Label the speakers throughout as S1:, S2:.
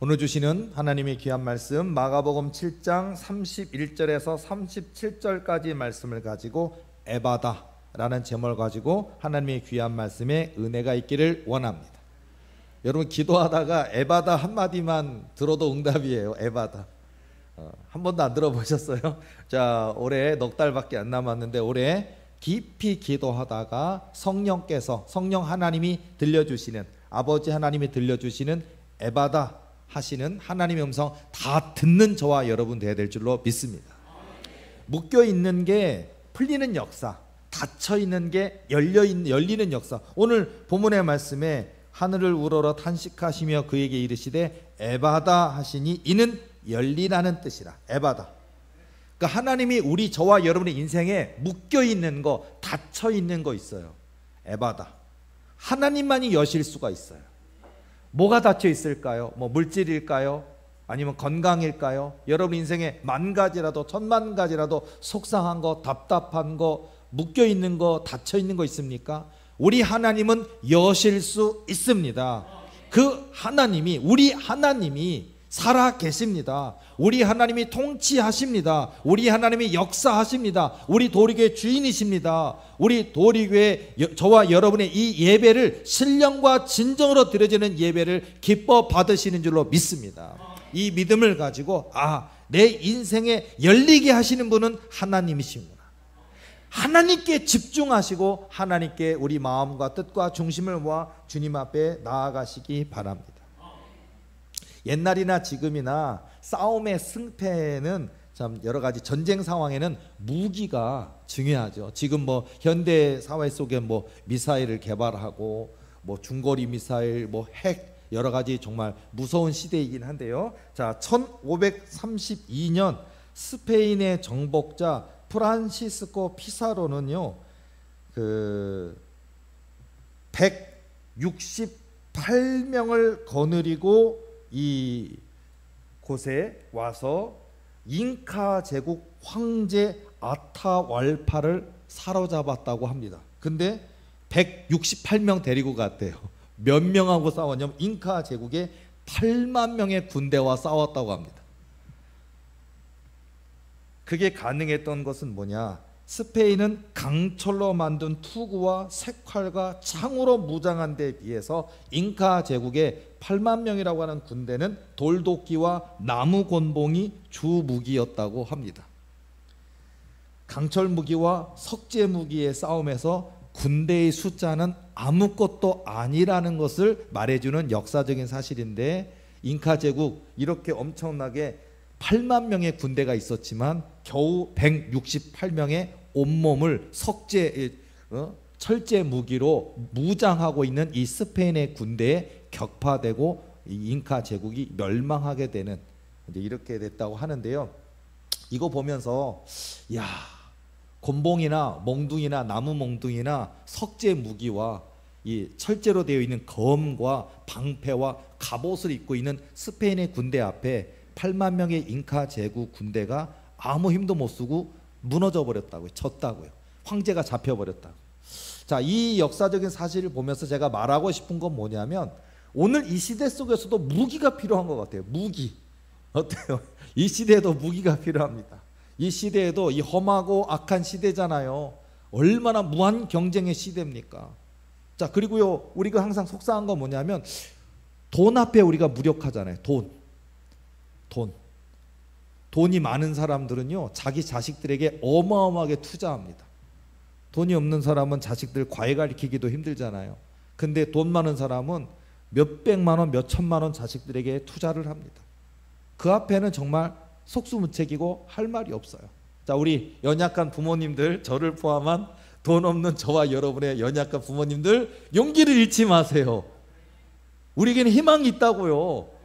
S1: 오늘 주시는 하나님의 귀한 말씀 마가복음 7장 31절에서 37절까지 말씀을 가지고 에바다라는 제목을 가지고 하나님의 귀한 말씀에 은혜가 있기를 원합니다. 여러분 기도하다가 에바다 한마디만 들어도 응답이에요. 에바다 한 번도 안 들어보셨어요? 자, 올해 넉 달밖에 안 남았는데 올해 깊이 기도하다가 성령 하나님이 들려주시는, 아버지 하나님이 들려주시는 에바다 하시는 하나님의 음성 다 듣는 저와 여러분 되어야 될 줄로 믿습니다. 묶여있는 게 풀리는 역사, 닫혀있는 게 열리는 역사. 오늘 본문의 말씀에 하늘을 우러러 탄식하시며 그에게 이르시되 에바다 하시니 이는 열리라는 뜻이라. 에바다. 그러니까 하나님이 우리 저와 여러분의 인생에 묶여있는 거, 닫혀있는 거 있어요. 에바다. 하나님만이 여실 수가 있어요. 뭐가 닫혀 있을까요? 뭐 물질일까요? 아니면 건강일까요? 여러분 인생에 만 가지라도 천만 가지라도 속상한 거, 답답한 거, 묶여 있는 거, 닫혀 있는 거 있습니까? 우리 하나님은 여실 수 있습니다. 그 하나님이, 우리 하나님이 살아 계십니다. 우리 하나님이 통치하십니다. 우리 하나님이 역사하십니다. 우리 도리교회 주인이십니다. 우리 도리교회 저와 여러분의 이 예배를 신령과 진정으로 드려지는 예배를 기뻐 받으시는 줄로 믿습니다. 이 믿음을 가지고 내 인생에 열리게 하시는 분은 하나님이시구나. 하나님께 집중하시고 하나님께 우리 마음과 뜻과 중심을 모아 주님 앞에 나아가시기 바랍니다. 옛날이나 지금이나 싸움의 승패는 참 여러 가지 전쟁 상황에는 무기가 중요하죠. 지금 뭐 현대 사회 속에 뭐 미사일을 개발하고 뭐 중거리 미사일, 뭐 핵 여러 가지 정말 무서운 시대이긴 한데요. 자, 1532년 스페인의 정복자 프란시스코 피사로는요, 168명을 거느리고 이 곳에 와서 잉카 제국 황제 아타왈파를 사로잡았다고 합니다. 근데 168명 데리고 갔대요. 몇 명하고 싸웠냐면 잉카 제국의 8만 명의 군대와 싸웠다고 합니다. 그게 가능했던 것은 뭐냐? 스페인은 강철로 만든 투구와 색활과 창으로 무장한 데 비해서 잉카 제국의 8만 명이라고 하는 군대는 돌도끼와 나무 곤봉이 주 무기였다고 합니다. 강철 무기와 석재 무기의 싸움에서 군대의 숫자는 아무것도 아니라는 것을 말해주는 역사적인 사실인데, 잉카 제국 이렇게 엄청나게 8만 명의 군대가 있었지만 겨우 168명의 온몸을 철제 무기로 무장하고 있는 이 스페인의 군대에 격파되고 이 잉카 제국이 멸망하게 되는, 이제 이렇게 됐다고 하는데요. 이거 보면서 곤봉이나 몽둥이나 나무 몽둥이나 석재 무기와 이 철제로 되어 있는 검과 방패와 갑옷을 입고 있는 스페인의 군대 앞에 8만 명의 잉카 제국 군대가 아무 힘도 못 쓰고 무너져 버렸다고요. 졌다고요. 황제가 잡혀버렸다고. 자, 이 역사적인 사실을 보면서 제가 말하고 싶은 건 뭐냐면, 오늘 이 시대 속에서도 무기가 필요한 것 같아요. 무기. 어때요? 이 시대에도 무기가 필요합니다. 이 시대에도 이 험하고 악한 시대잖아요. 얼마나 무한 경쟁의 시대입니까? 자, 그리고요, 우리가 항상 속상한 건 뭐냐면 돈 앞에 우리가 무력하잖아요. 돈이 많은 사람들은요, 자기 자식들에게 어마어마하게 투자합니다. 돈이 없는 사람은 자식들 과외 가르치기도 힘들잖아요. 근데 돈 많은 사람은 몇백만 원, 몇천만 원 자식들에게 투자를 합니다. 그 앞에는 정말 속수무책이고 할 말이 없어요. 자, 우리 연약한 부모님들, 저를 포함한 돈 없는 저와 여러분의 연약한 부모님들, 용기를 잃지 마세요. 우리에게는 희망이 있다고요.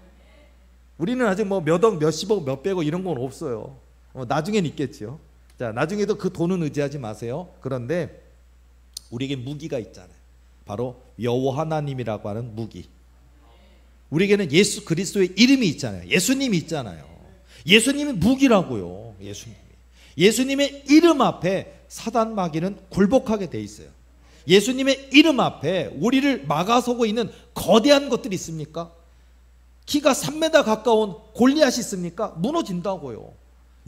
S1: 우리는 아직 뭐 몇억, 몇십억, 몇백억 이런 건 없어요. 나중엔 있겠죠. 자, 나중에도 그 돈은 의지하지 마세요. 그런데 우리에게 무기가 있잖아요. 바로 여호와 하나님이라고 하는 무기. 우리에게는 예수 그리스도의 이름이 있잖아요. 예수님이 있잖아요. 예수님이 무기라고요. 예수님의 이름 앞에 사단 마귀는 굴복하게 돼 있어요. 예수님의 이름 앞에 우리를 막아서고 있는 거대한 것들이 있습니까? 키가 3m 가까운 골리앗이 있습니까? 무너진다고요.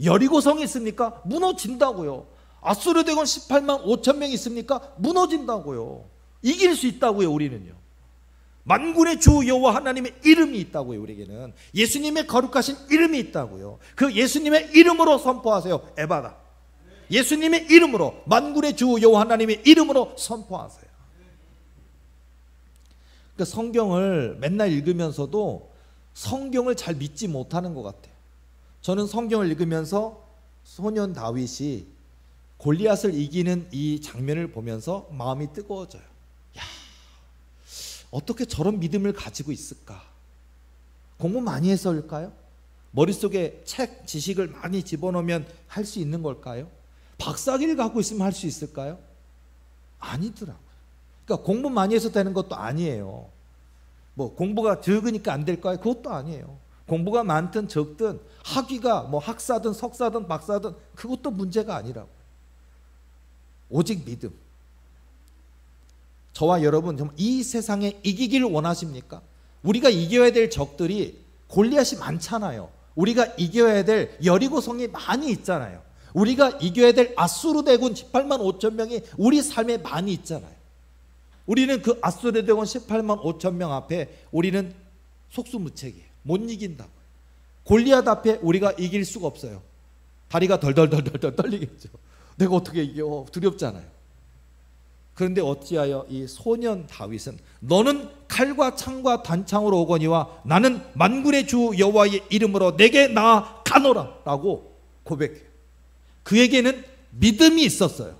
S1: 여리고성이 있습니까? 무너진다고요. 아수르 대군 18만 5천 명 있습니까? 무너진다고요. 이길 수 있다고요. 우리는요. 만군의 주 여호와 하나님의 이름이 있다고요. 우리에게는 예수님의 거룩하신 이름이 있다고요. 그 예수님의 이름으로 선포하세요. 에바다. 예수님의 이름으로, 만군의 주 여호와 하나님의 이름으로 선포하세요. 그러니까 성경을 맨날 읽으면서도 성경을 잘 믿지 못하는 것 같아요. 저는 성경을 읽으면서 소년 다윗이 골리앗을 이기는 이 장면을 보면서 마음이 뜨거워져요. 야, 어떻게 저런 믿음을 가지고 있을까? 공부 많이 해서일까요? 머릿속에 책, 지식을 많이 집어넣으면 할 수 있는 걸까요? 박사학위를 갖고 있으면 할 수 있을까요? 아니더라고요. 그러니까 공부 많이 해서 되는 것도 아니에요. 뭐 공부가 적으니까 안 될까요? 그것도 아니에요. 공부가 많든 적든 학위가 뭐 학사든 석사든 박사든 그것도 문제가 아니라고. 오직 믿음. 저와 여러분 정말 이 세상에 이기기를 원하십니까? 우리가 이겨야 될 적들이 골리앗이 많잖아요. 우리가 이겨야 될 여리고성이 많이 있잖아요. 우리가 이겨야 될 아수르 대군 18만 5천 명이 우리 삶에 많이 있잖아요. 우리는 그 아수르 대군 18만 5천 명 앞에 우리는 속수무책이에요. 못 이긴다고요. 골리앗 앞에 우리가 이길 수가 없어요. 다리가 덜덜덜덜 떨리겠죠. 내가 어떻게 이겨? 두렵잖아요. 그런데 어찌하여 이 소년 다윗은 너는 칼과 창과 단창으로 오거니와 나는 만군의 주 여호와의 이름으로 내게 나아가노라 라고 고백해요. 그에게는 믿음이 있었어요.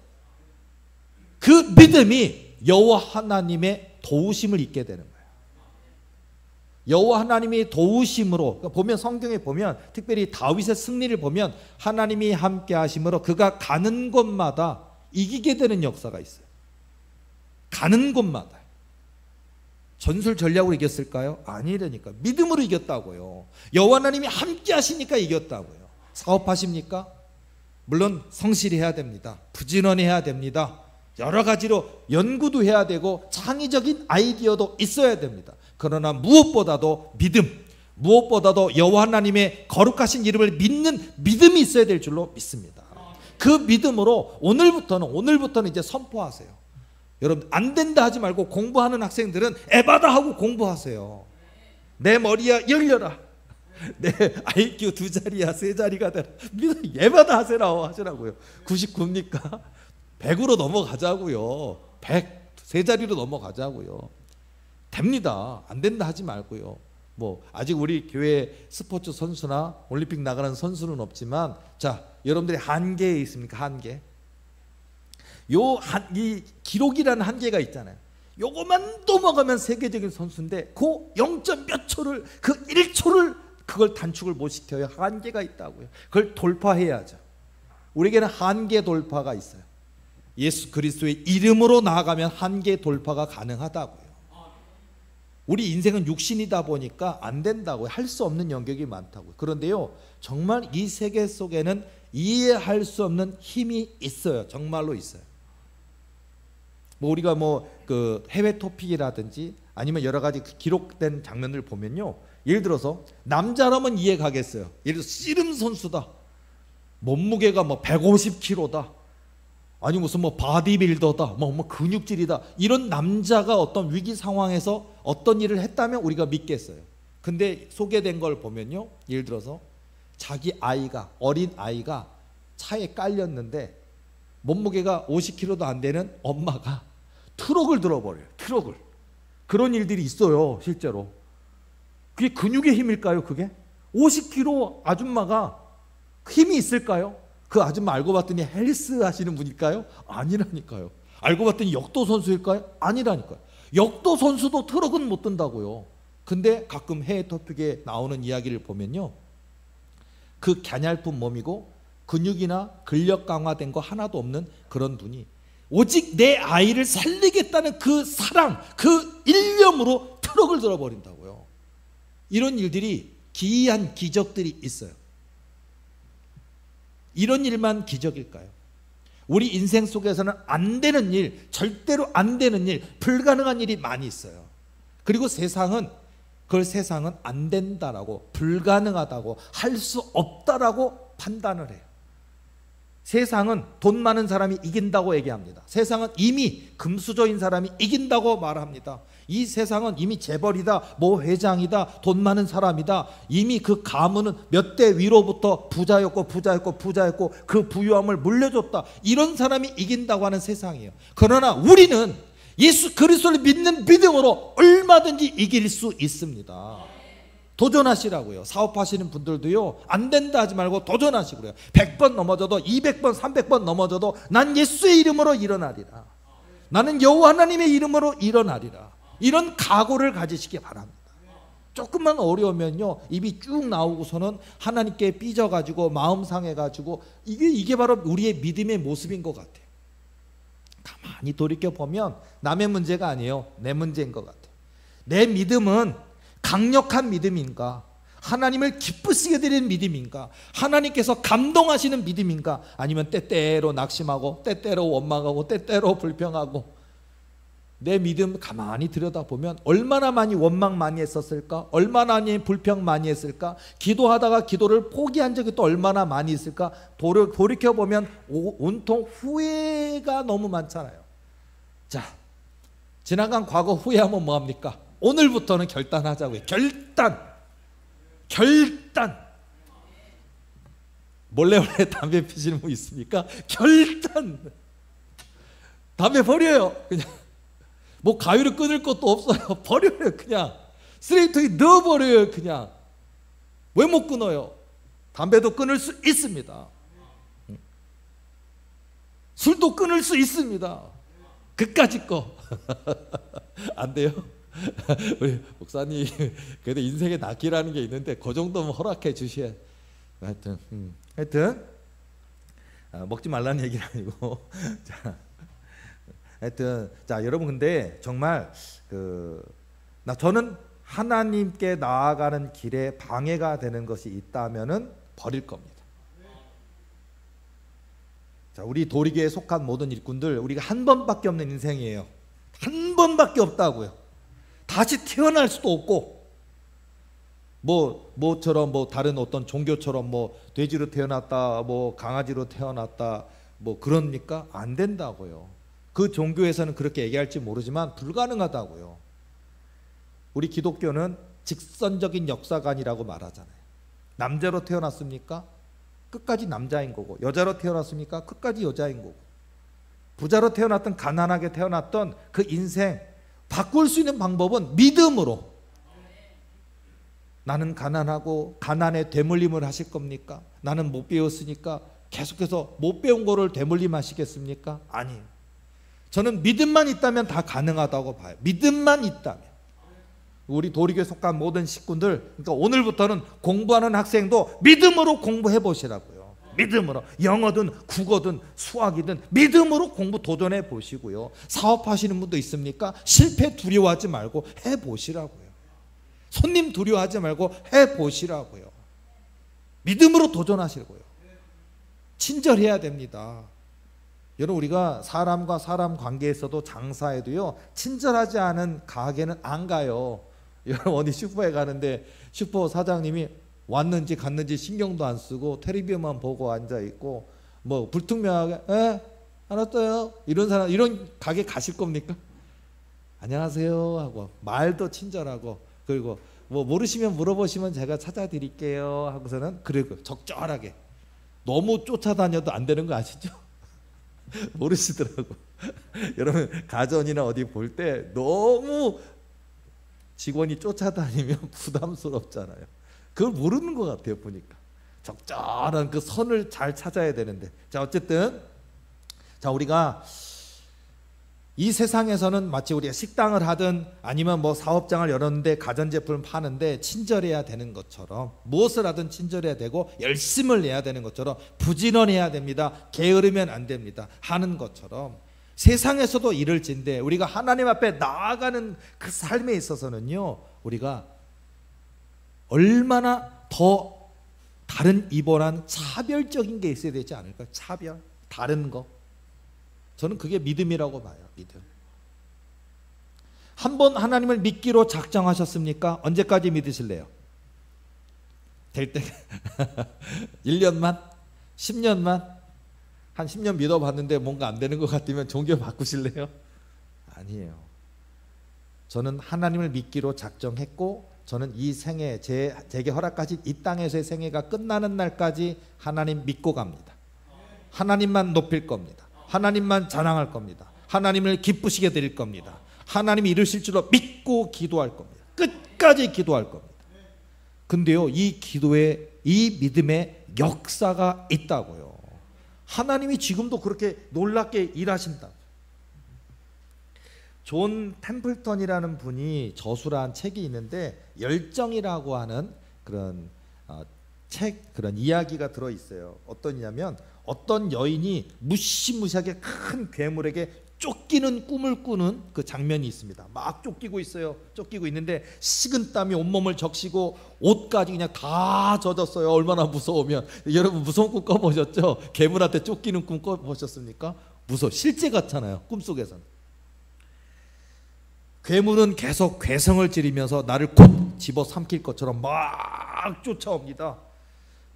S1: 그 믿음이 여호와 하나님의 도우심을 잊게 되는 거예요. 여호와 하나님의 도우심으로, 보면 성경에 보면 특별히 다윗의 승리를 보면 하나님이 함께 하심으로 그가 가는 곳마다 이기게 되는 역사가 있어요. 가는 곳마다. 전술 전략으로 이겼을까요? 아니라니까. 믿음으로 이겼다고요. 여호와 하나님이 함께 하시니까 이겼다고요. 사업하십니까? 물론 성실히 해야 됩니다. 부지런히 해야 됩니다. 여러 가지로 연구도 해야 되고 창의적인 아이디어도 있어야 됩니다. 그러나 무엇보다도 믿음, 무엇보다도 여호와 하나님의 거룩하신 이름을 믿는 믿음이 있어야 될 줄로 믿습니다. 그 믿음으로 오늘부터는 이제 선포하세요. 여러분 안 된다 하지 말고 공부하는 학생들은 에바다 하고 공부하세요. 내 머리야 열려라. 내 IQ 2자리야 3자리가 되라. 에바다 하시라고요. 99입니까? 100으로 넘어가자고요. 100, 3자리로 넘어가자고요. 됩니다. 안 된다 하지 말고요. 뭐 아직 우리 교회 스포츠 선수나 올림픽 나가는 선수는 없지만 자, 여러분들이 한계에 있습니까? 한계. 이 기록이라는 한계가 있잖아요. 요거만 넘어가면 세계적인 선수인데 그 0점 몇 초를, 그 1초를 그걸 단축을 못 시켜요. 한계가 있다고요. 그걸 돌파해야죠. 우리에게는 한계 돌파가 있어요. 예수 그리스도의 이름으로 나아가면 한계 돌파가 가능하다고요. 우리 인생은 육신이다 보니까 안 된다고요. 할 수 없는 영역이 많다고요. 그런데요, 정말 이 세계 속에는 이해할 수 없는 힘이 있어요. 정말로 있어요. 뭐 우리가 그 해외 토픽이라든지 아니면 여러 가지 기록된 장면을 보면요, 예를 들어서 남자라면 이해 가겠어요. 예를 들어서 씨름 선수다. 몸무게가 150kg다. 아니 무슨 바디빌더다. 뭐 근육질이다. 이런 남자가 어떤 위기 상황에서 어떤 일을 했다면 우리가 믿겠어요. 근데 소개된 걸 보면요, 예를 들어서 자기 아이가, 어린 아이가 차에 깔렸는데 몸무게가 50kg도 안 되는 엄마가 트럭을 들어버려요. 트럭을. 그런 일들이 있어요. 실제로. 그게 근육의 힘일까요? 그게? 50kg 아줌마가 힘이 있을까요? 그 아줌마 알고 봤더니 헬스 하시는 분일까요? 아니라니까요. 알고 봤더니 역도 선수일까요? 아니라니까요. 역도 선수도 트럭은 못 든다고요. 근데 가끔 해외 토픽에 나오는 이야기를 보면요, 그 갸냘픈 몸이고 근육이나 근력 강화된 거 하나도 없는 그런 분이 오직 내 아이를 살리겠다는 그 사랑, 그 일념으로 트럭을 들어버린다고요. 이런 일들이, 기이한 기적들이 있어요. 이런 일만 기적일까요? 우리 인생 속에서는 안 되는 일, 절대로 안 되는 일, 불가능한 일이 많이 있어요. 그리고 세상은 그걸 세상은 안 된다라고, 불가능하다고, 할 수 없다라고 판단을 해요. 세상은 돈 많은 사람이 이긴다고 얘기합니다. 세상은 이미 금수저인 사람이 이긴다고 말합니다. 이 세상은 이미 재벌이다, 뭐 회장이다, 돈 많은 사람이다, 이미 그 가문은 몇 대 위로부터 부자였고 그 부유함을 물려줬다, 이런 사람이 이긴다고 하는 세상이에요. 그러나 우리는 예수 그리스도를 믿는 믿음으로 얼마든지 이길 수 있습니다. 도전하시라고요. 사업하시는 분들도요, 안 된다 하지 말고 도전하시고요. 100번 넘어져도 200번 300번 넘어져도 난 예수의 이름으로 일어나리라, 나는 여호와 하나님의 이름으로 일어나리라, 이런 각오를 가지시기 바랍니다. 조금만 어려우면요, 입이 쭉 나오고서는 하나님께 삐져가지고 마음 상해가지고, 이게 바로 우리의 믿음의 모습인 것 같아요. 가만히 돌이켜보면 남의 문제가 아니에요, 내 문제인 것 같아요. 내 믿음은 강력한 믿음인가, 하나님을 기쁘시게 드리는 믿음인가, 하나님께서 감동하시는 믿음인가, 아니면 때때로 낙심하고 때때로 원망하고 때때로 불평하고. 내 믿음 가만히 들여다보면 얼마나 많이 원망 많이 했었을까, 얼마나 많이 불평 많이 했을까, 기도하다가 기도를 포기한 적이 또 얼마나 많이 있을까. 돌이켜보면 온통 후회가 너무 많잖아요. 자, 지나간 과거 후회하면 뭐합니까? 오늘부터는 결단하자고요. 결단. 몰래 담배 피시는 분 있습니까? 결단. 담배 버려요. 그냥 뭐 가위를 끊을 것도 없어요. 버려요. 그냥 쓰레기통에 넣어버려요. 그냥. 왜 못 끊어요? 담배도 끊을 수 있습니다. 술도 끊을 수 있습니다. 그까짓 거. 안 돼요? 우리 목사님, 그래도 인생에 낚이라는 게 있는데 그 정도면 허락해 주셔야. 하여튼 먹지 말라는 얘기는 아니고. 하여튼 자, 여러분, 근데 정말 저는 하나님께 나아가는 길에 방해가 되는 것이 있다면은 버릴 겁니다. 자, 우리 도리교에 속한 모든 일꾼들, 우리가 한 번밖에 없는 인생이에요. 한 번밖에 없다고요. 다시 태어날 수도 없고, 뭐처럼 다른 어떤 종교처럼 돼지로 태어났다, 강아지로 태어났다, 그럽니까? 안 된다고요. 그 종교에서는 그렇게 얘기할지 모르지만 불가능하다고요. 우리 기독교는 직선적인 역사관이라고 말하잖아요. 남자로 태어났습니까? 끝까지 남자인 거고, 여자로 태어났습니까? 끝까지 여자인 거고, 부자로 태어났던 가난하게 태어났던 그 인생 바꿀 수 있는 방법은 믿음으로. 나는 가난하고 가난에 되물림을 하실 겁니까? 나는 못 배웠으니까 계속해서 못 배운 거를 되물림 하시겠습니까? 아니에요. 저는 믿음만 있다면 다 가능하다고 봐요. 믿음만 있다면. 우리 도리교에 속한 모든 식구들, 그러니까 오늘부터는 공부하는 학생도 믿음으로 공부해 보시라고요. 믿음으로. 영어든 국어든 수학이든 믿음으로 공부 도전해 보시고요. 사업하시는 분도 있습니까? 실패 두려워하지 말고 해 보시라고요. 손님 두려워하지 말고 해 보시라고요. 믿음으로 도전하시고요. 친절해야 됩니다. 여러분, 우리가 사람과 사람 관계에서도 장사에도요, 친절하지 않은 가게는 안 가요. 여러분, 어디 슈퍼에 가는데 슈퍼 사장님이 왔는지 갔는지 신경도 안 쓰고 텔레비전만 보고 앉아 있고 불투명하게 알았어요, 이런 사람, 이런 가게 가실 겁니까? 안녕하세요 하고 말도 친절하고, 그리고 모르시면 물어보시면 제가 찾아드릴게요 하고서는, 그리고 적절하게. 너무 쫓아다녀도 안 되는 거 아시죠? 모르시더라고. 여러분, 가전이나 어디 볼 때 너무 직원이 쫓아다니면 부담스럽잖아요. 그걸 모르는 것 같아요, 보니까. 적절한 그 선을 잘 찾아야 되는데. 자, 어쨌든 자, 우리가 이 세상에서는 마치 우리가 식당을 하든 아니면 사업장을 열었는데 가전제품을 파는데 친절해야 되는 것처럼, 무엇을 하든 친절해야 되고 열심을 내야 되는 것처럼 부지런해야 됩니다. 게으르면 안 됩니다. 하는 것처럼 세상에서도 이럴진데, 우리가 하나님 앞에 나아가는 그 삶에 있어서는요, 우리가 얼마나 더 다른 이번한 차별적인 게 있어야 되지 않을까요? 차별, 다른 거. 저는 그게 믿음이라고 봐요. 믿음. 한번 하나님을 믿기로 작정하셨습니까? 언제까지 믿으실래요? 될 때 1년만? 10년만? 한 10년 믿어봤는데 뭔가 안 되는 것 같으면 종교 바꾸실래요? 아니에요. 저는 하나님을 믿기로 작정했고, 저는 이 생애, 제게 허락하신 이 땅에서의 생애가 끝나는 날까지 하나님 믿고 갑니다. 하나님만 높일 겁니다. 하나님만 자랑할 겁니다. 하나님을 기쁘시게 드릴 겁니다. 하나님이 이루실 줄로 믿고 기도할 겁니다. 끝까지 기도할 겁니다. 근데요, 이 기도에, 이 믿음에 역사가 있다고요. 하나님이 지금도 그렇게 놀랍게 일하신다. 존 템플턴이라는 분이 저술한 책이 있는데, 열정이라고 하는 그런 그런 이야기가 들어있어요. 어떠냐면, 어떤 여인이 무시무시하게 큰 괴물에게 쫓기는 꿈을 꾸는 그 장면이 있습니다. 막 쫓기고 있어요. 쫓기고 있는데 식은땀이 온몸을 적시고 옷까지 그냥 다 젖었어요. 얼마나 무서우면. 여러분 무서운 꿈 꿔보셨죠? 괴물한테 쫓기는 꿈 꿔보셨습니까? 무서워. 실제 같잖아요. 꿈속에서는. 괴물은 계속 괴성을 지르면서 나를 곧 집어삼킬 것처럼 막 쫓아옵니다.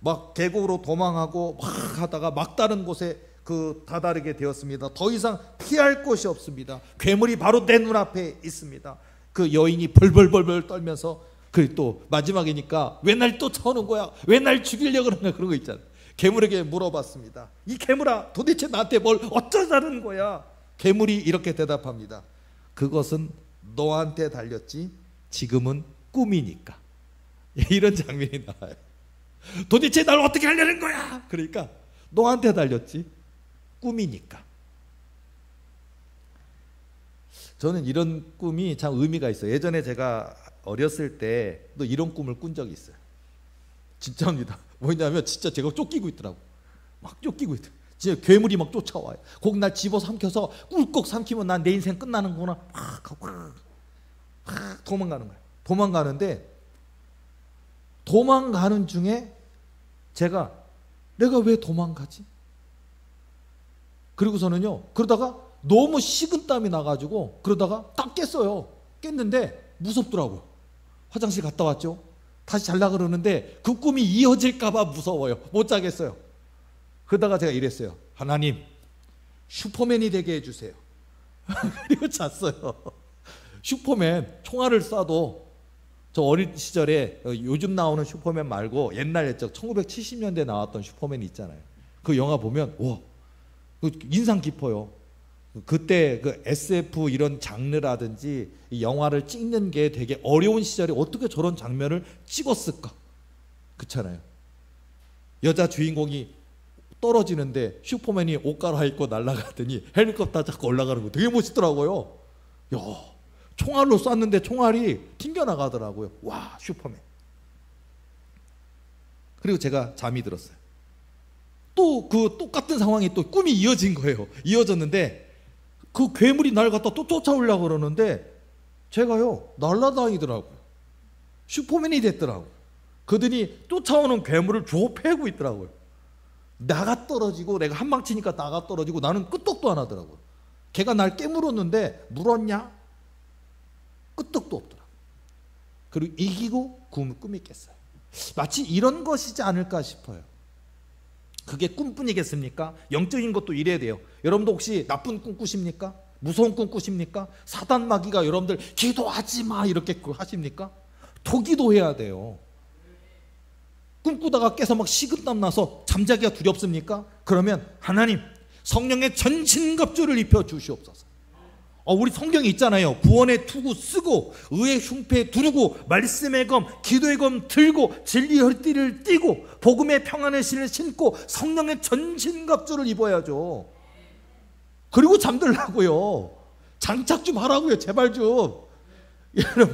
S1: 막 계곡으로 도망하고 막 하다가 막다른 곳에 다다르게 되었습니다. 더 이상 피할 곳이 없습니다. 괴물이 바로 내 눈앞에 있습니다. 그 여인이 벌벌벌벌 떨면서, 또 마지막이니까 왜 날 쫓아오는 거야? 왜 날 죽이려고 그러는 거야? 그런 거 있잖아요. 괴물에게 물어봤습니다. 이 괴물아, 도대체 나한테 뭘 어쩌자는 거야? 괴물이 이렇게 대답합니다. 그것은 너한테 달렸지 지금은 꿈이니까. 이런 장면이 나와요. 도대체 날 어떻게 하려는 거야? 그러니까 너한테 달렸지 꿈이니까. 저는 이런 꿈이 참 의미가 있어요. 예전에 제가 어렸을 때 또 이런 꿈을 꾼 적이 있어요. 진짜입니다. 뭐냐면 진짜 제가 쫓기고 있더라고. 막 쫓기고 있더라고. 진짜 괴물이 막 쫓아와요. 꼭 날 집어삼켜서 꿀꺽 삼키면 난 내 인생 끝나는 거구나. 막 도망가는 거예요. 도망가는데, 도망가는 중에 내가 왜 도망가지? 그리고서는요, 그러다가 너무 식은땀이 나가지고 그러다가 딱 깼어요. 깼는데 무섭더라고요. 화장실 갔다 왔죠. 다시 자려고 그러는데 그 꿈이 이어질까봐 무서워요. 못 자겠어요. 그러다가 제가 이랬어요. 하나님, 슈퍼맨이 되게 해주세요. 그리고 잤어요. 슈퍼맨 총알을 쏴도, 저 어린 시절에 요즘 나오는 슈퍼맨 말고 옛날에 1970년대 나왔던 슈퍼맨이 있잖아요. 그 영화 보면 와, 인상 깊어요. 그때 그 SF 이런 장르라든지 이 영화를 찍는 게 되게 어려운 시절에 어떻게 저런 장면을 찍었을까? 그렇잖아요. 여자 주인공이 떨어지는데 슈퍼맨이 옷 갈아입고 날아가더니 헬리콥터 자꾸 올라가는 거 되게 멋있더라고요. 야, 총알로 쐈는데 총알이 튕겨나가더라고요. 와, 슈퍼맨. 그리고 제가 잠이 들었어요. 또 그 똑같은 상황이 또 꿈이 이어진 거예요. 이어졌는데 그 괴물이 날 갖다 또 쫓아오려고 그러는데 제가요 날아다니더라고요. 슈퍼맨이 됐더라고요. 그들이 쫓아오는 괴물을 주워 패고 있더라고요. 나가 떨어지고, 내가 한 방 치니까 나가 떨어지고, 나는 끄떡도 안 하더라고요. 걔가 날 깨물었는데 물었냐? 끄떡도 없더라고요. 그리고 이기고 꿈이 깼어요. 마치 이런 것이지 않을까 싶어요. 그게 꿈뿐이겠습니까? 영적인 것도 이래야 돼요. 여러분도 혹시 나쁜 꿈 꾸십니까? 무서운 꿈 꾸십니까? 사단 마귀가 여러분들 기도하지 마 이렇게 하십니까? 도기도해야 돼요. 꿈꾸다가 깨서 막 식은땀 나서 잠자기가 두렵습니까? 그러면 하나님, 성령의 전신갑주를 입혀 주시옵소서. 우리 성경에 있잖아요. 구원의 투구 쓰고, 의의 흉패 두르고, 말씀의 검, 기도의 검 들고, 진리의 허리띠를 띠고, 복음의 평안의 신을 신고, 성령의 전신갑주를 입어야죠. 그리고 잠들라고요. 장착 좀 하라고요. 제발 좀.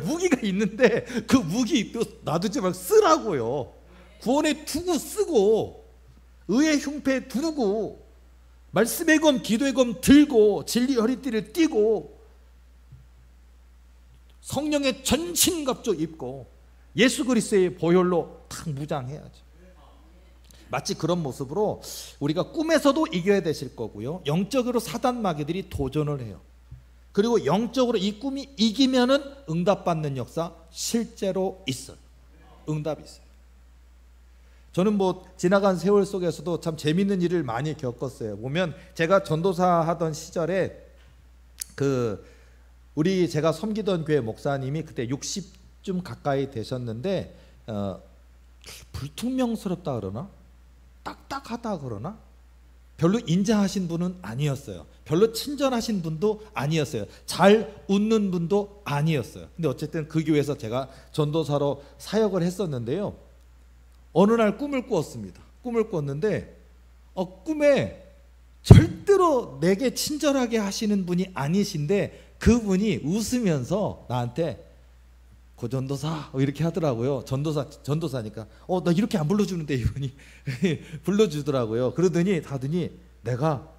S1: 무기가 있는데 그 무기 놔두지 말고 쓰라고요. 구원의 투구 쓰고, 의의 흉패 두르고, 말씀의 검, 기도의 검 들고, 진리 허리띠를 띠고, 성령의 전신갑주 입고, 예수 그리스도의 보혈로 탁 무장해야죠. 마치 그런 모습으로 우리가 꿈에서도 이겨야 되실 거고요, 영적으로 사단 마귀들이 도전을 해요. 그리고 영적으로 이 꿈이 이기면은 응답받는 역사 실제로 있어요. 응답이 있어요. 저는 뭐 지나간 세월 속에서도 참 재밌는 일을 많이 겪었어요. 보면 제가 전도사 하던 시절에 제가 섬기던 교회 목사님이 그때 60쯤 가까이 되셨는데 불투명스럽다 그러나 딱딱하다 그러나 별로 인자하신 분은 아니었어요. 별로 친절하신 분도 아니었어요. 잘 웃는 분도 아니었어요. 근데 어쨌든 그 교회에서 제가 전도사로 사역을 했었는데요. 어느 날 꿈을 꾸었습니다. 꿈을 꿨는데 꿈에 절대로 내게 친절하게 하시는 분이 아니신데 그분이 웃으면서 나한테 고전도사 이렇게 하더라고요. 전도사니까 나 이렇게 안 불러주는데 이분이 불러주더라고요. 그러더니 내가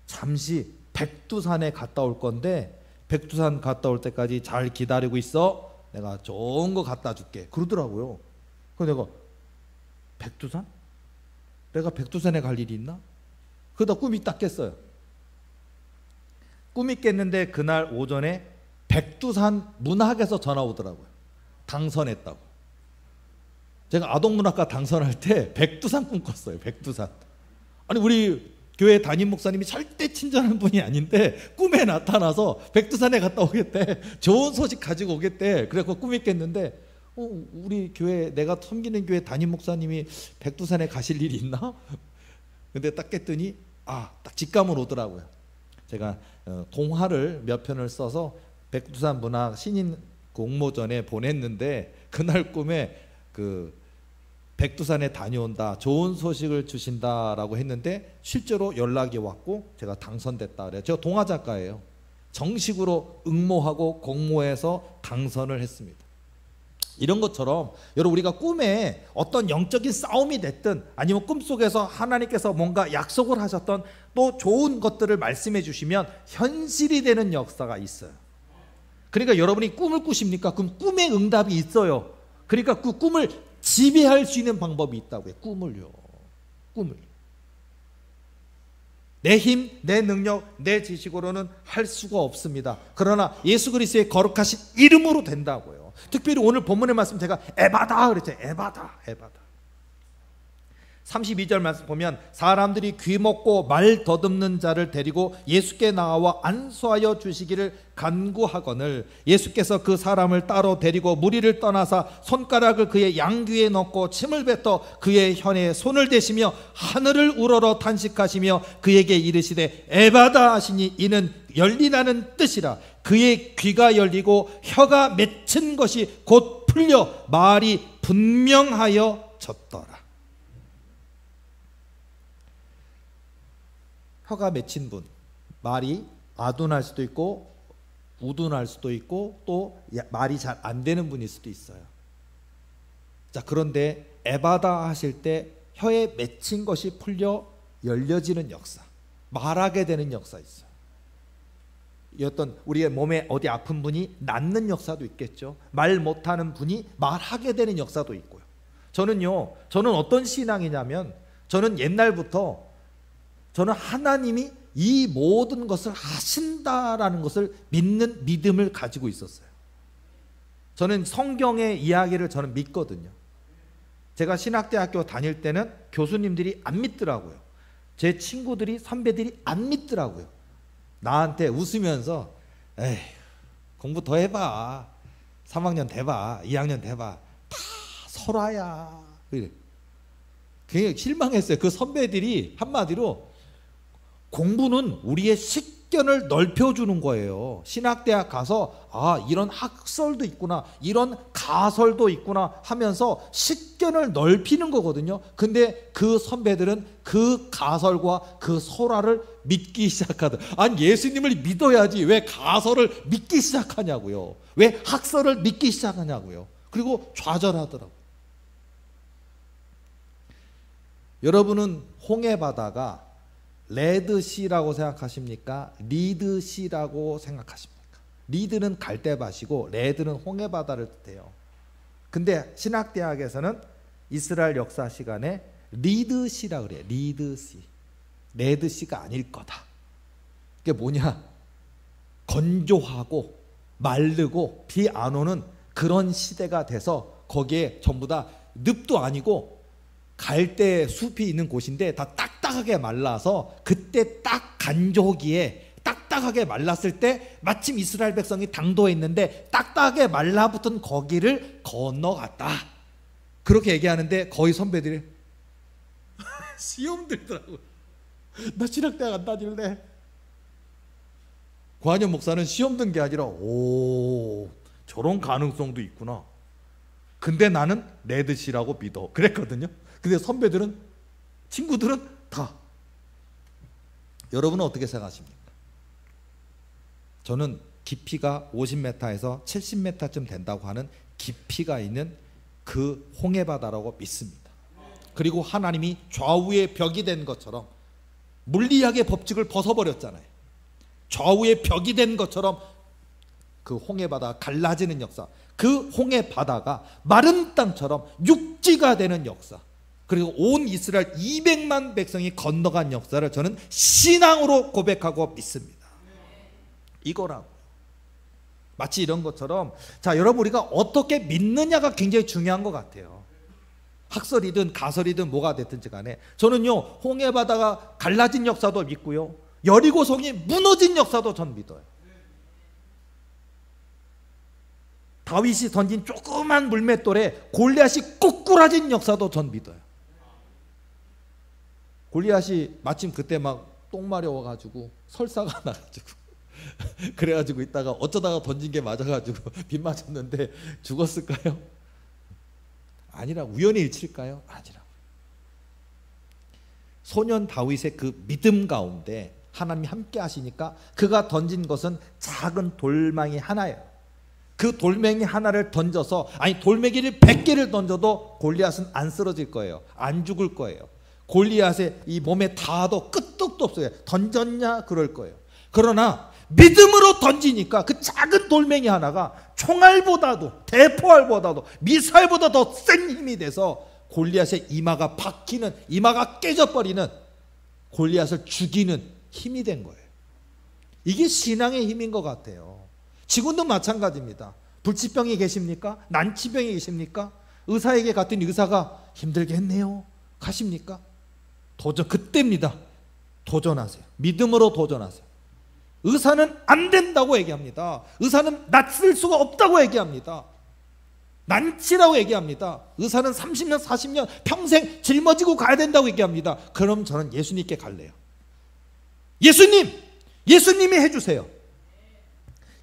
S1: 잠시 백두산에 갔다 올 건데 백두산 갔다 올 때까지 잘 기다리고 있어. 내가 좋은 거 갖다 줄게 그러더라고요. 그래서 내가 백두산? 내가 백두산에 갈 일이 있나? 그러다 꿈이 딱 깼어요. 꿈이 깼는데 그날 오전에 백두산 문학에서 전화 오더라고요. 당선했다고. 제가 아동문학과 당선할 때 백두산 꿈 꿨어요. 백두산. 아니 우리 교회 담임 목사님이 절대 친절한 분이 아닌데 꿈에 나타나서 백두산에 갔다 오겠대. 좋은 소식 가지고 오겠대. 그래서 꿈이 깼는데 우리 교회 내가 섬기는 교회 담임 목사님이 백두산에 가실 일이 있나? 근데 딱 깼더니 딱 직감은 오더라고요. 제가 동화를 몇 편을 써서 백두산 문학 신인 공모전에 보냈는데 그날 꿈에 백두산에 다녀온다, 좋은 소식을 주신다라고 했는데 실제로 연락이 왔고 제가 당선됐다 그래요. 제가 동화 작가예요. 정식으로 응모하고 공모해서 당선을 했습니다. 이런 것처럼 여러분 우리가 꿈에 어떤 영적인 싸움이 됐든 아니면 꿈속에서 하나님께서 뭔가 약속을 하셨던 또 좋은 것들을 말씀해 주시면 현실이 되는 역사가 있어요. 그러니까 여러분이 꿈을 꾸십니까? 그럼 꿈에 응답이 있어요. 그러니까 그 꿈을 지배할 수 있는 방법이 있다고요. 꿈을요. 꿈을. 내 힘, 내 능력, 내 지식으로는 할 수가 없습니다. 그러나 예수 그리스도의 거룩하신 이름으로 된다고요. 특별히 오늘 본문의 말씀 제가 에바다 그랬죠. 에바다. 32절 말씀 보면 사람들이 귀먹고 말 더듬는 자를 데리고 예수께 나와 안수하여 주시기를 간구하거늘 예수께서 그 사람을 따로 데리고 무리를 떠나사 손가락을 그의 양귀에 넣고 침을 뱉어 그의 혀에 손을 대시며 하늘을 우러러 탄식하시며 그에게 이르시되 에바다 하시니 이는 열리라는 뜻이라. 그의 귀가 열리고 혀가 맺힌 것이 곧 풀려 말이 분명하여 졌더라. 혀가 맺힌 분, 말이 아둔할 수도 있고 우둔할 수도 있고 또 말이 잘 안 되는 분일 수도 있어요. 자, 그런데 에바다 하실 때 혀에 맺힌 것이 풀려 열려지는 역사, 말하게 되는 역사 있어요. 어떤 우리의 몸에 어디 아픈 분이 낫는 역사도 있겠죠. 말 못하는 분이 말하게 되는 역사도 있고요. 저는 어떤 신앙이냐면 저는 옛날부터 저는 하나님이 이 모든 것을 하신다라는 것을 믿는 믿음을 가지고 있었어요. 저는 성경의 이야기를 저는 믿거든요. 제가 신학대학교 다닐 때는 교수님들이 안 믿더라고요. 제 친구들이 선배들이 안 믿더라고요. 나한테 웃으면서 에이 공부 더 해봐. 3학년 돼봐. 2학년 돼봐. 다 설화야. 굉장히 실망했어요. 그 선배들이 한마디로 공부는 우리의 식견을 넓혀주는 거예요. 신학대학 가서 이런 학설도 있구나, 이런 가설도 있구나 하면서 식견을 넓히는 거거든요. 근데 그 선배들은 그 가설과 그 설화를 믿기 시작하더라. 아니 예수님을 믿어야지 왜 가설을 믿기 시작하냐고요. 왜 학설을 믿기 시작하냐고요. 그리고 좌절하더라고요. 여러분은 홍해바다가 레드시라고 생각하십니까? 리드시라고 생각하십니까? 리드는 갈대밭이고 레드는 홍해바다를 뜻해요. 근데 신학대학에서는 이스라엘 역사 시간에 리드시라고 그래요. 리드시. 레드시가 아닐 거다. 그게 뭐냐? 건조하고 마르고 비 안 오는 그런 시대가 돼서 거기에 전부 다 늪도 아니고 갈대 숲이 있는 곳인데 다 딱딱하게 말라서 그때 딱 간조기에 딱딱하게 말랐을 때 마침 이스라엘 백성이 당도에 있는데 딱딱하게 말라붙은 거기를 건너갔다. 그렇게 얘기하는데 거의 선배들이 시험 들더라고요. 나 신학대학 안 다닐래. 관현 목사는 시험 든 게 아니라 오, 저런 가능성도 있구나. 근데 나는 레드시라고 믿어. 그랬거든요. 근데 선배들은, 친구들은 다. 여러분은 어떻게 생각하십니까? 저는 깊이가 50m에서 70m쯤 된다고 하는 깊이가 있는 그 홍해바다라고 믿습니다. 그리고 하나님이 좌우의 벽이 된 것처럼 물리학의 법칙을 벗어버렸잖아요. 좌우의 벽이 된 것처럼 그 홍해바다가 갈라지는 역사, 그 홍해바다가 마른 땅처럼 육지가 되는 역사, 그리고 온 이스라엘 200만 백성이 건너간 역사를 저는 신앙으로 고백하고 믿습니다. 이거라고. 마치 이런 것처럼, 자, 여러분, 우리가 어떻게 믿느냐가 굉장히 중요한 것 같아요. 학설이든 가설이든 뭐가 됐든지 간에 저는요, 홍해바다가 갈라진 역사도 믿고요, 여리고성이 무너진 역사도 전 믿어요. 다윗이 던진 조그만 물맷돌에 골리앗이 꼬꾸라진 역사도 전 믿어요. 골리앗이 마침 그때 막 똥 마려워가지고 설사가 나가지고 그래가지고 있다가 어쩌다가 던진 게 맞아가지고 빗 맞았는데 죽었을까요? 아니라 우연의 일치일까요? 아니라. 소년 다윗의 그 믿음 가운데 하나님이 함께 하시니까 그가 던진 것은 작은 돌멩이 하나예요. 그 돌멩이 하나를 던져서, 아니 돌멩이를 100개를 던져도 골리앗은 안 쓰러질 거예요. 안 죽을 거예요. 골리앗의 이 몸에 닿아도 끄떡도 없어요. 던졌냐 그럴 거예요. 그러나 믿음으로 던지니까 그 작은 돌멩이 하나가 총알보다도, 대포알보다도, 미사일보다 더 센 힘이 돼서 골리앗의 이마가 박히는, 이마가 깨져버리는, 골리앗을 죽이는 힘이 된 거예요. 이게 신앙의 힘인 것 같아요. 지금도 마찬가지입니다. 불치병이 계십니까? 난치병이 계십니까? 의사에게 갔더니 의사가 힘들겠네요 가십니까? 도전, 그때입니다. 도전하세요. 믿음으로 도전하세요. 의사는 안 된다고 얘기합니다. 의사는 낫을 수가 없다고 얘기합니다. 난치라고 얘기합니다. 의사는 30년 40년 평생 짊어지고 가야 된다고 얘기합니다. 그럼 저는 예수님께 갈래요. 예수님이 해주세요.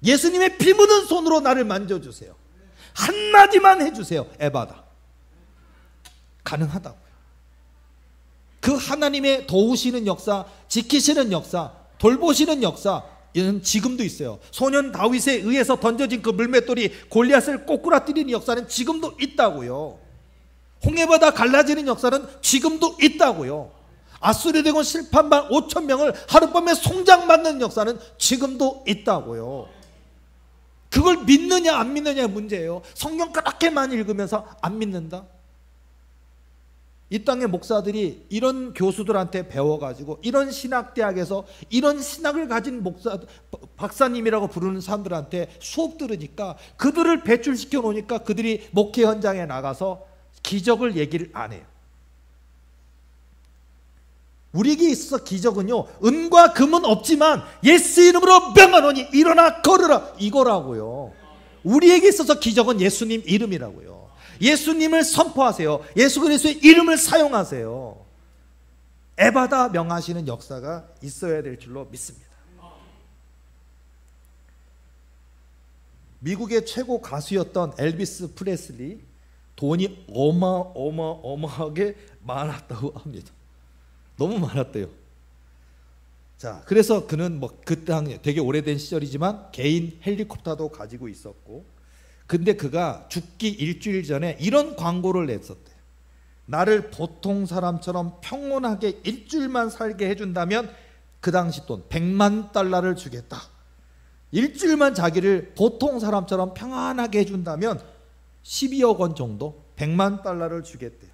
S1: 예수님의 피 묻은 손으로 나를 만져주세요. 한마디만 해주세요. 에바다. 가능하다고요. 그 하나님의 도우시는 역사, 지키시는 역사, 돌보시는 역사, 이는 지금도 있어요. 소년 다윗에 의해서 던져진 그 물맷돌이 골리앗을 꼬꾸라뜨리는 역사는 지금도 있다고요. 홍해바다 갈라지는 역사는 지금도 있다고요. 아수르 대군 실판반 5,000명을 하룻밤에 송장받는 역사는 지금도 있다고요. 그걸 믿느냐 안 믿느냐의 문제예요. 성경 그렇게 많이 읽으면서 안 믿는다? 이 땅의 목사들이 이런 교수들한테 배워가지고 이런 신학대학에서 이런 신학을 가진 목사, 박사님이라고 부르는 사람들한테 수업 들으니까, 그들을 배출시켜 놓으니까 그들이 목회 현장에 나가서 기적을 얘기를 안 해요. 우리에게 있어서 기적은요, 은과 금은 없지만 예수 이름으로 명하노니 일어나 걸으라, 이거라고요. 우리에게 있어서 기적은 예수님 이름이라고요. 예수님을 선포하세요. 예수 그리스도의 이름을 사용하세요. 에바다 명하시는 역사가 있어야 될 줄로 믿습니다. 미국의 최고 가수였던 엘비스 프레슬리, 돈이 어마어마하게 많았다고 합니다. 너무 많았대요. 자, 그래서 그는 뭐 그때 되게 오래된 시절이지만 개인 헬리콥터도 가지고 있었고, 근데 그가 죽기 일주일 전에 이런 광고를 냈었대. 나를 보통 사람처럼 평온하게 일주일만 살게 해준다면 그 당시 돈 100만 달러를 주겠다. 일주일만 자기를 보통 사람처럼 평안하게 해준다면 12억 원 정도, 100만 달러를 주겠대요.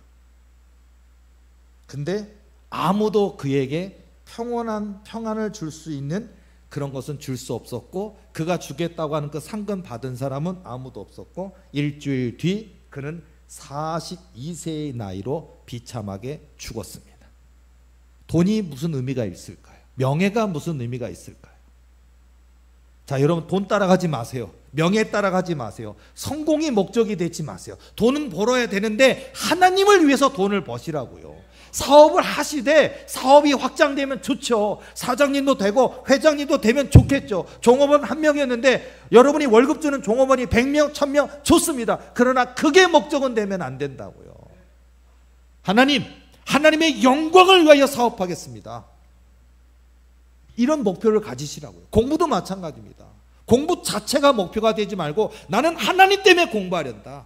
S1: 근데 아무도 그에게 평안을 줄 수 있는 그런 것은 줄 수 없었고, 그가 주겠다고 하는 그 상금 받은 사람은 아무도 없었고, 일주일 뒤 그는 42세의 나이로 비참하게 죽었습니다. 돈이 무슨 의미가 있을까요? 명예가 무슨 의미가 있을까요? 자, 여러분, 돈 따라가지 마세요. 명예 따라가지 마세요. 성공이 목적이 되지 마세요. 돈은 벌어야 되는데 하나님을 위해서 돈을 버시라고요. 사업을 하시되 사업이 확장되면 좋죠. 사장님도 되고 회장님도 되면 좋겠죠. 종업원 한 명이었는데 여러분이 월급 주는 종업원이 100명, 1000명 좋습니다. 그러나 그게 목적은 되면 안 된다고요. 하나님의 영광을 위하여 사업하겠습니다. 이런 목표를 가지시라고요. 공부도 마찬가지입니다. 공부 자체가 목표가 되지 말고 나는 하나님 때문에 공부하련다.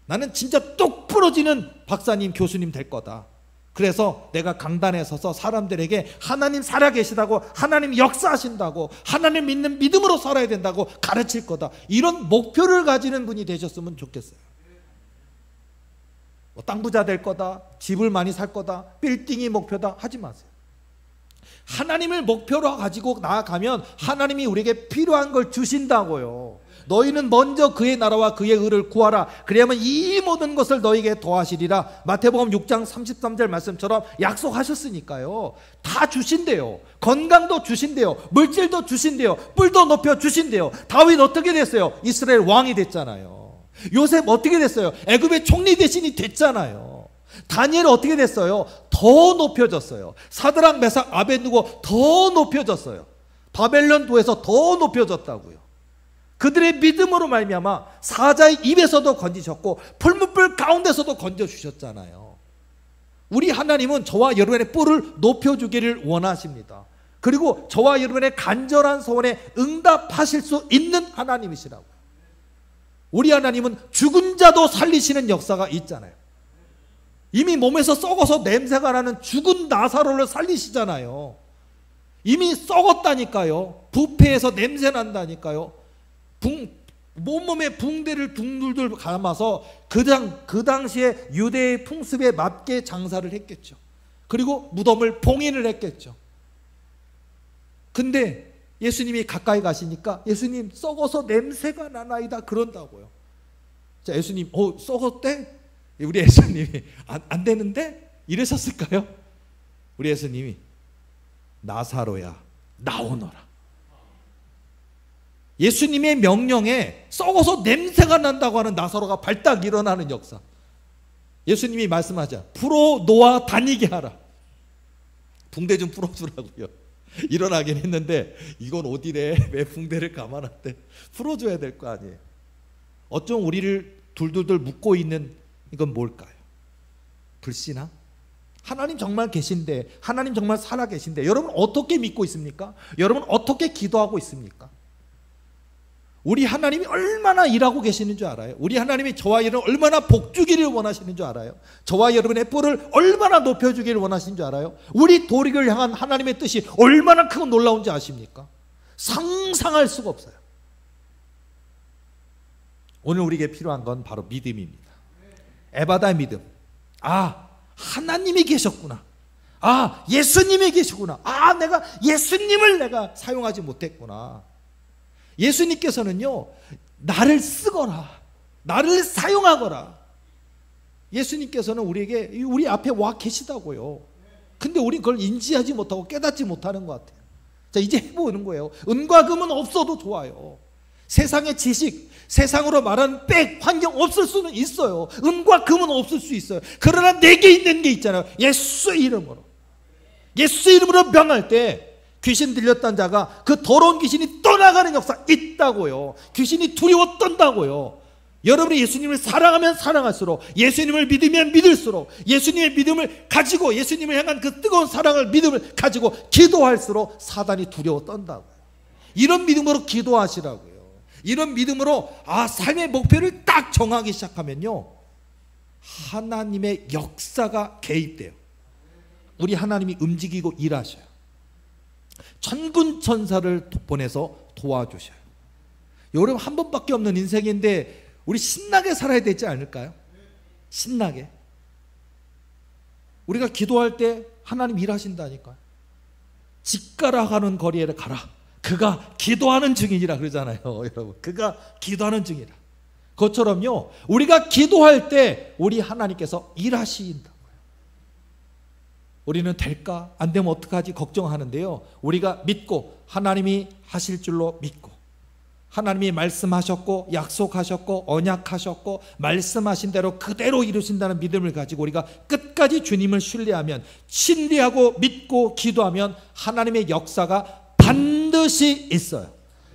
S1: 나는 진짜 똑 부러지는 박사님, 교수님 될 거다. 그래서 내가 강단에 서서 사람들에게 하나님 살아계시다고, 하나님 역사하신다고, 하나님 믿는 믿음으로 살아야 된다고 가르칠 거다. 이런 목표를 가지는 분이 되셨으면 좋겠어요. 땅 부자 될 거다, 집을 많이 살 거다, 빌딩이 목표다 하지 마세요. 하나님을 목표로 가지고 나아가면 하나님이 우리에게 필요한 걸 주신다고요. 너희는 먼저 그의 나라와 그의 의를 구하라. 그래야만 이 모든 것을 너희에게 더하시리라. 마태복음 6장 33절 말씀처럼 약속하셨으니까요. 다 주신대요. 건강도 주신대요. 물질도 주신대요. 뿔도 높여 주신대요. 다윗 어떻게 됐어요? 이스라엘 왕이 됐잖아요. 요셉 어떻게 됐어요? 애굽의 총리 대신이 됐잖아요. 다니엘 어떻게 됐어요? 더 높여졌어요. 사드락, 메삭, 아벳느고 더 높여졌어요. 바벨론 도에서 더 높여졌다고요. 그들의 믿음으로 말미암아 사자의 입에서도 건지셨고 풀무불 가운데서도 건져주셨잖아요. 우리 하나님은 저와 여러분의 뿔을 높여주기를 원하십니다. 그리고 저와 여러분의 간절한 소원에 응답하실 수 있는 하나님이시라고요. 우리 하나님은 죽은 자도 살리시는 역사가 있잖아요. 이미 몸에서 썩어서 냄새가 나는 죽은 나사로를 살리시잖아요. 이미 썩었다니까요. 부패해서 냄새 난다니까요. 온몸에 붕대를 둥둘둘 감아서 그 당시에 유대의 풍습에 맞게 장사를 했겠죠. 그리고 무덤을 봉인을 했겠죠. 근데 예수님이 가까이 가시니까 예수님 썩어서 냄새가 나나이다 그런다고요. 자, 예수님 썩었대? 우리 예수님이 안 되는데? 이러셨을까요? 우리 예수님이 나사로야 나오너라. 예수님의 명령에 썩어서 냄새가 난다고 하는 나사로가 발딱 일어나는 역사. 예수님이 말씀하자. 풀어 놓아 다니게 하라. 붕대 좀 풀어주라고요. 일어나긴 했는데 이건 어디래? 왜 붕대를 감아놨대? 풀어줘야 될 거 아니에요. 어쩜 우리를 둘둘둘 묶고 있는 이건 뭘까요? 불신앙? 하나님 정말 계신데, 하나님 정말 살아 계신데 여러분 어떻게 믿고 있습니까? 여러분 어떻게 기도하고 있습니까? 우리 하나님이 얼마나 일하고 계시는 줄 알아요? 우리 하나님이 저와 여러분 얼마나 복주기를 원하시는 줄 알아요? 저와 여러분의 뿔을 얼마나 높여주기를 원하시는 줄 알아요? 우리 도리를 향한 하나님의 뜻이 얼마나 크고 놀라운지 아십니까? 상상할 수가 없어요. 오늘 우리에게 필요한 건 바로 믿음입니다. 에바다의 믿음. 아, 하나님이 계셨구나. 아, 예수님이 계시구나. 아, 내가 예수님을 내가 사용하지 못했구나. 예수님께서는요, 나를 쓰거라, 나를 사용하거라. 예수님께서는 우리에게 우리 앞에 와 계시다고요. 근데 우린 그걸 인지하지 못하고 깨닫지 못하는 것 같아요. 자, 이제 해보는 거예요. 은과 금은 없어도 좋아요. 세상의 지식, 세상으로 말하는 백, 환경 없을 수는 있어요. 은과 금은 없을 수 있어요. 그러나 내게 있는 게 있잖아요. 예수 이름으로. 예수 이름으로 명할 때 귀신 들렸던 자가 그 더러운 귀신이 떠나가는 역사 있다고요. 귀신이 두려워 떤다고요. 여러분이 예수님을 사랑하면 사랑할수록, 예수님을 믿으면 믿을수록, 예수님의 믿음을 가지고 예수님을 향한 그 뜨거운 사랑을, 믿음을 가지고 기도할수록 사단이 두려워 떤다고요. 이런 믿음으로 기도하시라고요. 이런 믿음으로 삶의 목표를 딱 정하기 시작하면요, 하나님의 역사가 개입돼요. 우리 하나님이 움직이고 일하셔요. 천군 천사를 보내서 도와주셔요. 여러분 한 번밖에 없는 인생인데 우리 신나게 살아야 되지 않을까요? 신나게. 우리가 기도할 때 하나님 일하신다니까요. 집 가라 하는 거리에 가라. 그가 기도하는 중이니라 그러잖아요. 여러분, 그가 기도하는 중이라. 그것처럼요, 우리가 기도할 때 우리 하나님께서 일하신다. 우리는 될까? 안 되면 어떡하지? 걱정하는데요, 우리가 믿고 하나님이 하실 줄로 믿고, 하나님이 말씀하셨고 약속하셨고 언약하셨고 말씀하신 대로 그대로 이루신다는 믿음을 가지고 우리가 끝까지 주님을 신뢰하면, 신뢰하고 믿고 기도하면 하나님의 역사가 반드시 있어요.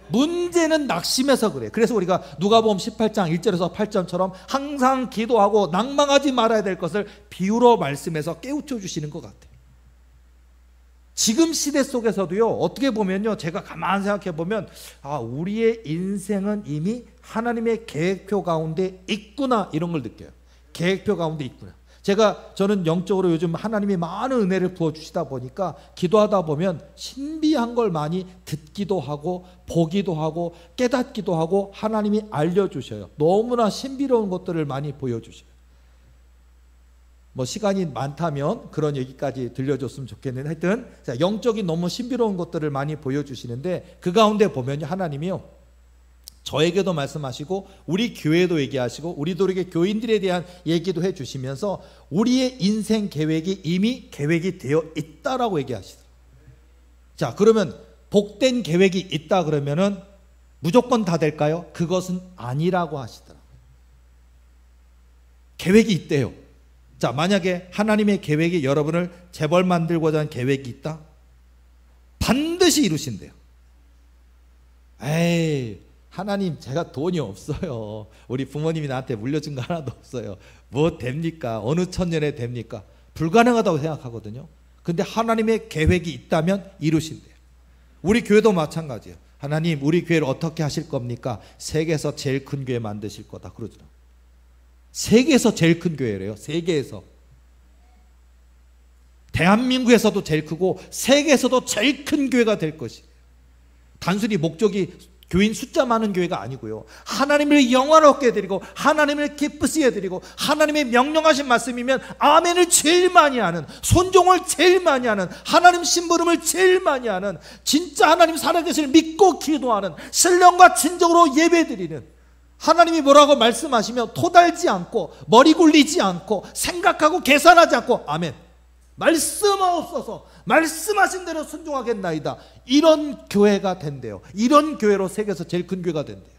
S1: 문제는 낙심해서 그래요. 그래서 우리가 누가복음 18장 1절에서 8절처럼 항상 기도하고 낭망하지 말아야 될 것을 비유로 말씀해서 깨우쳐 주시는 것 같아요. 지금 시대 속에서도요, 어떻게 보면요, 제가 가만히 생각해 보면 우리의 인생은 이미 하나님의 계획표 가운데 있구나, 이런 걸 느껴요. 계획표 가운데 있구나. 저는 영적으로 요즘 하나님이 많은 은혜를 부어주시다 보니까 기도하다 보면 신비한 걸 많이 듣기도 하고 보기도 하고 깨닫기도 하고 하나님이 알려주셔요. 너무나 신비로운 것들을 많이 보여주셔요. 시간이 많다면 그런 얘기까지 들려줬으면 좋겠는데, 하여튼 영적인 너무 신비로운 것들을 많이 보여주시는데, 그 가운데 보면 하나님이요, 저에게도 말씀하시고 우리 교회도 얘기하시고 우리도 이렇게 교인들에 대한 얘기도 해주시면서 우리의 인생 계획이 이미 계획이 되어 있다라고 얘기하시더라고요. 자, 그러면 복된 계획이 있다 그러면은 무조건 다 될까요? 그것은 아니라고 하시더라고요. 계획이 있대요. 자, 만약에 하나님의 계획이 여러분을 재벌 만들고자 하는 계획이 있다? 반드시 이루신대요. 에이, 하나님, 제가 돈이 없어요. 우리 부모님이 나한테 물려준 거 하나도 없어요. 뭐 됩니까? 어느 천년에 됩니까? 불가능하다고 생각하거든요. 근데 하나님의 계획이 있다면 이루신대요. 우리 교회도 마찬가지예요. 하나님, 우리 교회를 어떻게 하실 겁니까? 세계에서 제일 큰 교회 만드실 거다 그러더라고요. 세계에서 제일 큰 교회래요. 세계에서. 대한민국에서도 제일 크고 세계에서도 제일 큰 교회가 될 것이. 단순히 목적이 교인 숫자 많은 교회가 아니고요, 하나님을 영화롭게 해드리고 하나님을 기쁘시게 해드리고 하나님의 명령하신 말씀이면 아멘을 제일 많이 하는, 순종을 제일 많이 하는, 하나님 심부름을 제일 많이 하는, 진짜 하나님 살아계시를 믿고 기도하는, 신령과 진정으로 예배드리는, 하나님이 뭐라고 말씀하시면 토달지 않고 머리 굴리지 않고 생각하고 계산하지 않고 아멘, 말씀하옵소서, 말씀하신 대로 순종하겠나이다, 이런 교회가 된대요. 이런 교회로 세계에서 제일 큰 교회가 된대요.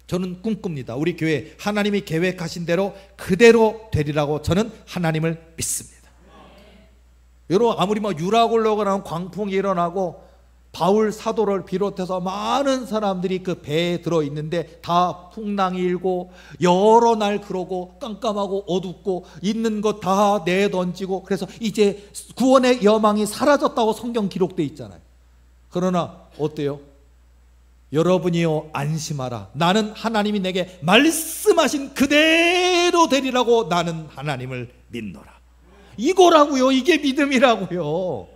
S1: 저는 꿈꿉니다. 우리 교회 하나님이 계획하신 대로 그대로 되리라고 저는 하나님을 믿습니다. 여러분, 아무리 유라굴로가 나온 광풍이 일어나고 바울 사도를 비롯해서 많은 사람들이 그 배에 들어있는데 다 풍랑이 일고 여러 날 그러고 깜깜하고 어둡고 있는 것 다 내던지고, 그래서 이제 구원의 여망이 사라졌다고 성경 기록되어 있잖아요. 그러나 어때요? 여러분이요, 안심하라. 나는 하나님이 내게 말씀하신 그대로 되리라고 나는 하나님을 믿노라. 이거라고요. 이게 믿음이라고요.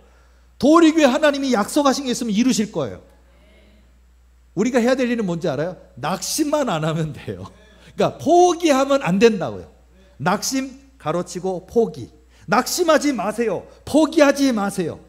S1: 도리교회 하나님이 약속하신 게 있으면 이루실 거예요. 우리가 해야 될 일은 뭔지 알아요? 낙심만 안 하면 돼요. 그러니까 포기하면 안 된다고요. 낙심 가로치고 포기. 낙심하지 마세요. 포기하지 마세요.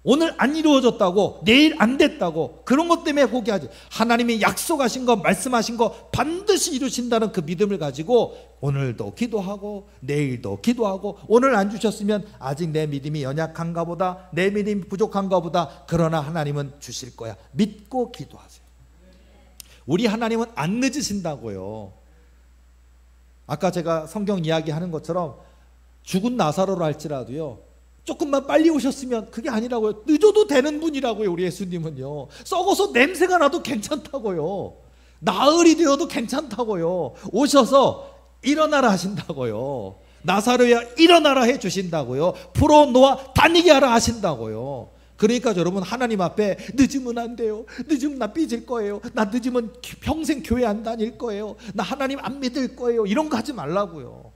S1: 오늘 안 이루어졌다고, 내일 안 됐다고, 그런 것 때문에 포기하지. 하나님이 약속하신 거, 말씀하신 거 반드시 이루신다는 그 믿음을 가지고 오늘도 기도하고 내일도 기도하고, 오늘 안 주셨으면 아직 내 믿음이 연약한가 보다, 내 믿음이 부족한가 보다, 그러나 하나님은 주실 거야. 믿고 기도하세요. 우리 하나님은 안 늦으신다고요. 아까 제가 성경 이야기하는 것처럼 죽은 나사로로 할지라도요, 조금만 빨리 오셨으면, 그게 아니라고요. 늦어도 되는 분이라고요. 우리 예수님은요, 썩어서 냄새가 나도 괜찮다고요. 나흘이 되어도 괜찮다고요. 오셔서 일어나라 하신다고요. 나사로야 일어나라 해주신다고요. 풀어놓아 다니게 하라 하신다고요. 그러니까 여러분, 하나님 앞에 늦으면 안 돼요. 늦으면 나 삐질 거예요. 나 늦으면 평생 교회 안 다닐 거예요. 나 하나님 안 믿을 거예요. 이런 거 하지 말라고요.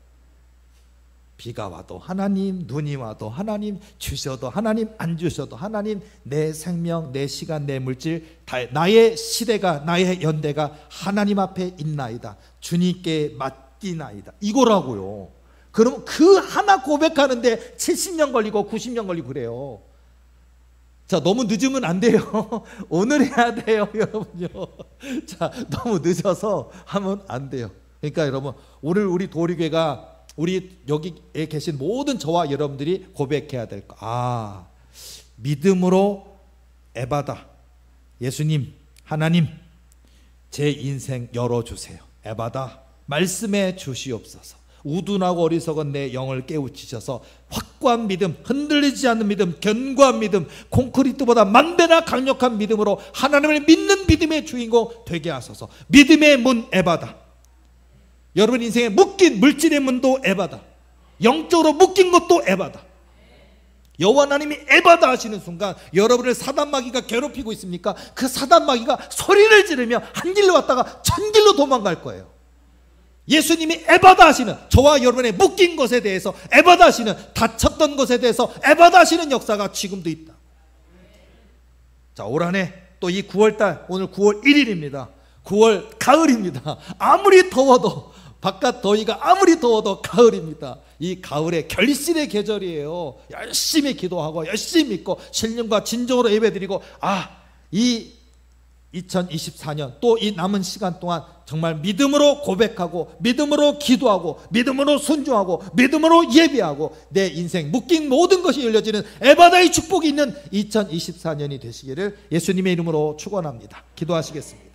S1: 비가 와도 하나님, 눈이 와도 하나님, 주셔도 하나님, 안 주셔도 하나님, 내 생명, 내 시간, 내 물질, 나의 시대가, 나의 연대가 하나님 앞에 있나이다. 주님께 맡기나이다. 이거라고요. 그럼 그 하나 고백하는데 70년 걸리고 90년 걸리고 그래요. 자, 너무 늦으면 안 돼요. 오늘 해야 돼요, 여러분요. 자, 너무 늦어서 하면 안 돼요. 그러니까 여러분, 오늘 우리 도리교회가 우리 여기에 계신 모든 저와 여러분들이 고백해야 될 거. 믿음으로 에바다. 예수님, 하나님, 제 인생 열어주세요. 에바다. 말씀해 주시옵소서. 우둔하고 어리석은 내 영을 깨우치셔서 확고한 믿음, 흔들리지 않는 믿음, 견고한 믿음, 콘크리트보다 만배나 강력한 믿음으로 하나님을 믿는 믿음의 주인공 되게 하소서. 믿음의 문 에바다. 여러분 인생에 묶인 물질의 문도 에바다. 영적으로 묶인 것도 에바다. 여호와 하나님이 에바다 하시는 순간 여러분을 사단마귀가 괴롭히고 있습니까? 그 사단마귀가 소리를 지르며 한 길로 왔다가 천 길로 도망갈 거예요. 예수님이 에바다 하시는, 저와 여러분의 묶인 것에 대해서 에바다 하시는, 다쳤던 것에 대해서 에바다 하시는 역사가 지금도 있다. 자, 올 한 해 또 이 9월달, 오늘 9월 1일입니다 9월 가을입니다. 아무리 더워도, 바깥 더위가 아무리 더워도 가을입니다. 이 가을의 결실의 계절이에요. 열심히 기도하고 열심히 믿고 신령과 진정으로 예배드리고, 이 2024년 또 이 남은 시간 동안 정말 믿음으로 고백하고 믿음으로 기도하고 믿음으로 순종하고 믿음으로 예배하고 내 인생 묶인 모든 것이 열려지는 에바다의 축복이 있는 2024년이 되시기를 예수님의 이름으로 축원합니다. 기도하시겠습니다.